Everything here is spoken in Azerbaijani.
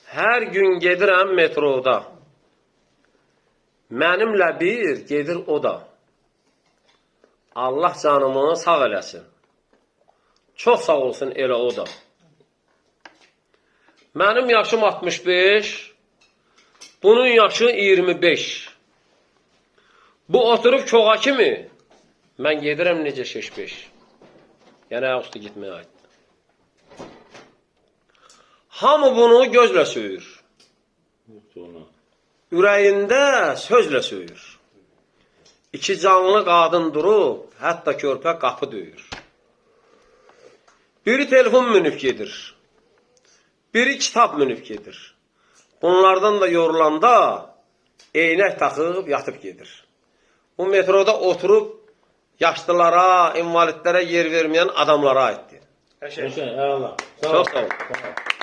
Hər gün gedirəm metroda. Mənimlə bir gedir o da. Allah canımı sağ eləsin. Çox sağ olsun elə o da. Mənim yaşım 65, bunun yaşı 25. Bu oturub çoğa kimi, mən gedirəm necə 65. Yəni ayaqüstü gitməyə aid. Hamı bunu gözlə söyür. Ürəyində sözlə söyür. İki canlı qadın durub, hətta körpə qapı döyür. Biri telefon münüb gedir. Biri kitab münüb gedir. Bunlardan da yorulanda eynək taxıb yatıb gedir. Bu metroda oturub yaşlılara, invalidlərə yer verməyən adamlara aiddir. Çox sağ ol. Çox sağ ol.